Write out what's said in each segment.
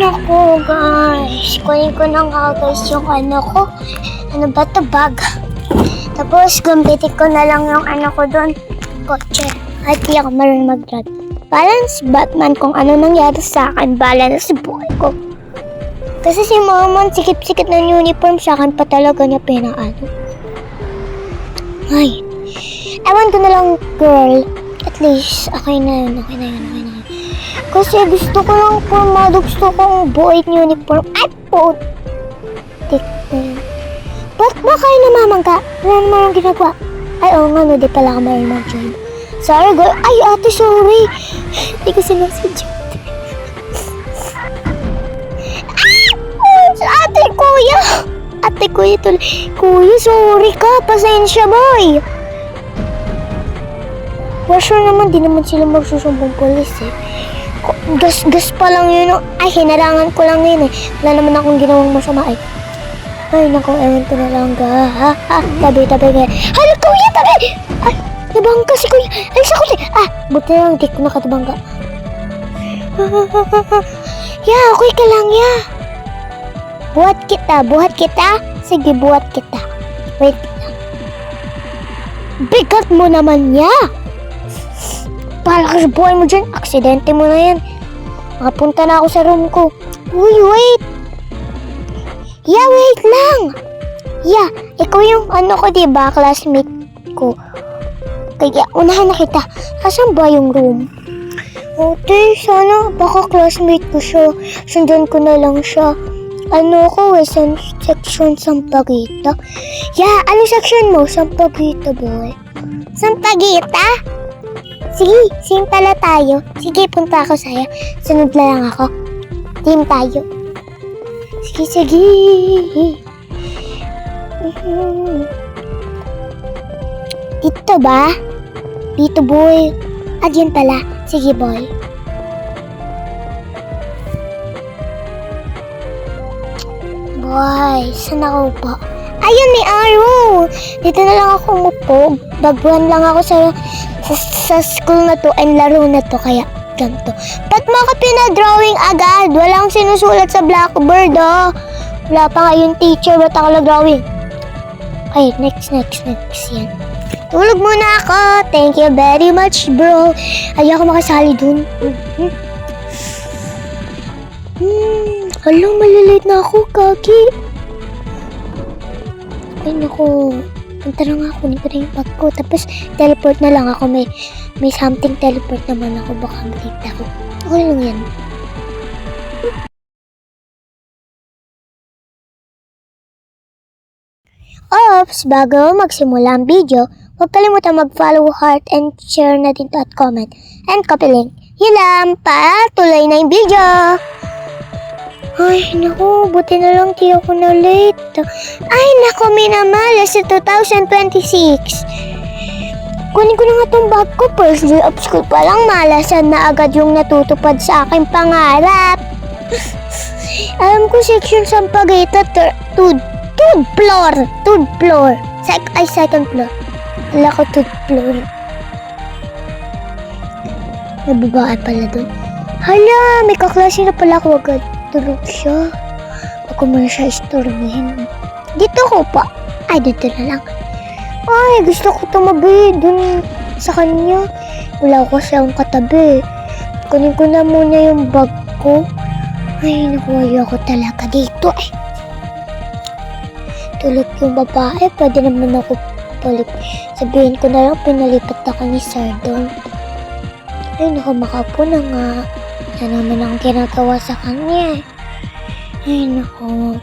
naku guys, kunin ko na nga guys yung ano ko. Ano ba to, bag? Tapos gamitin ko na lang yung ano ko doon, kotse. At di ako marunong mag-drive. Balance Batman kung ano nangyari sa akin, bala na sa buhay ko. Kasi si Mama, sikip-sikip ng uniform sa akin pa talaga niya pinaano. Ay, ewan ko na lang girl. At least, okay na yun. Kasi gusto ko lang formado, gusto kong buhay uniform. Ay po! Tik na yun. Ba't ba kayo namamangka? Wala naman ang ginagawa. Ay, oo nga, no, di pala ako marunong mag-drive. Sorry girl. Ay, ate, sorry. Hindi ko sinasadya. Ate, kuya. Ate, kuya tuloy. Kuya, sorry ka. Pasensya, boy. For sure naman, di naman sila magsusumbong polis eh. Gas pa lang yun. Ay, hinarangan ko lang yun eh. Wala naman akong ginawang masama eh. Ay, naku, ewan ko na lang ga. Tabi. Hala, kuya, tabi! Ay, nabangga si kuya. Ay, sa kuya. Buti na lang, di ko nakatubangga. Ya, okay ka lang, ya. Buhat kita. Sige, buhat kita. Wait lang. Bigat mo naman, ya. Para ka sa buhay mo dyan, aksidente mo na yan. Makapunta na ako sa room ko. Uy, wait! Ya, wait lang! Ya, ikaw yung ano ko, diba? Classmate ko. Kaya, unahan na kita. Asan ba yung room? Ate, sana baka classmate ko siya. Sundan ko na lang siya. Ano ko, section Sampaguita. Ya, ano section mo? Sampaguita, boy. Sampaguita? Sige, same pala tayo. Sige, punta ako sa'yo. Sunod na lang ako. Team tayo. Sige. Dito ba? Dito, boy. Diyan pala. Sige, boy. Boy, saan ako pa? Ayun, may araw. Dito na lang ako umupo. Baguhan lang ako sa school na to and laro na to, kaya ganito. Ba't mo ka pinadrawing agad? Walang sinusulat sa blackboard, oh. Wala pa nga yung teacher, ba't ako nag-drawing? Okay, next, yan. Tulog muna ako. Thank you very much, bro. Ayaw ko makasali dun. Hala, malilate na ako, kaki. Ay, naku. Punta na nga, kunin ko na yung bag ko. Tapos, teleport na lang ako. May something teleport naman ako. Baka malilate ako. Okay lang yan. Oops! Bago magsimula ang video, huwag kalimutan mag-follow, heart, and share na din to at comment. And copy link. Yun lang, para tuloy na yung video! Ay, naku, buti na lang di ako na late. Ay, naku, minamalas sa 2026. Kunin ko na nga tong bag ko. First day of school pa lang, malasan na agad yung natutupad sa aking pangarap. Alam ko, section Sampaguita, third floor. Second floor. Wala ko third floor. May babae pala dun. Hala, may kaklase na pala ako agad. Tulog siya. Ako muna siya istorbohin. Dito ko pa. Ay, dito na lang. Ay, gusto ko tumabi dun sa kanya. Wala ko kasi akong katabi. Kunin ko na muna yung bag ko. Ay, naku, ayoko talaga dito. Ay. Tulog yung babae. Pwede naman ako sabihin ko na lang pinalipat ako ni Sardong. Ay, naku, makapo na nga. Ano naman ang ginagawa sa kanya. Ay, naku.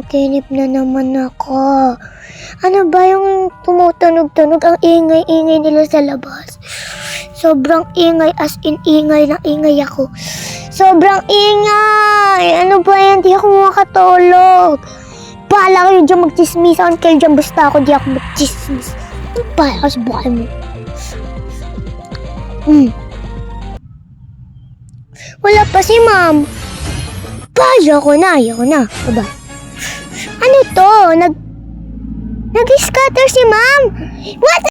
Kinip na naman ako. Ano ba yung tumutunog-tunog? Ang ingay-ingay nila sa labas. Sobrang ingay, as in ingay na ingay ako. Sobrang ingay! Ano ba yan? Di ako makatulog. Bahala kayo dyan magchismisan kayo dyan. Basta ako di ako magchismis. Bahala ka sa buhay mo. Wala pa si ma'am. Ayoko na. Aba. Ano to? Nag-scatter si ma'am? What?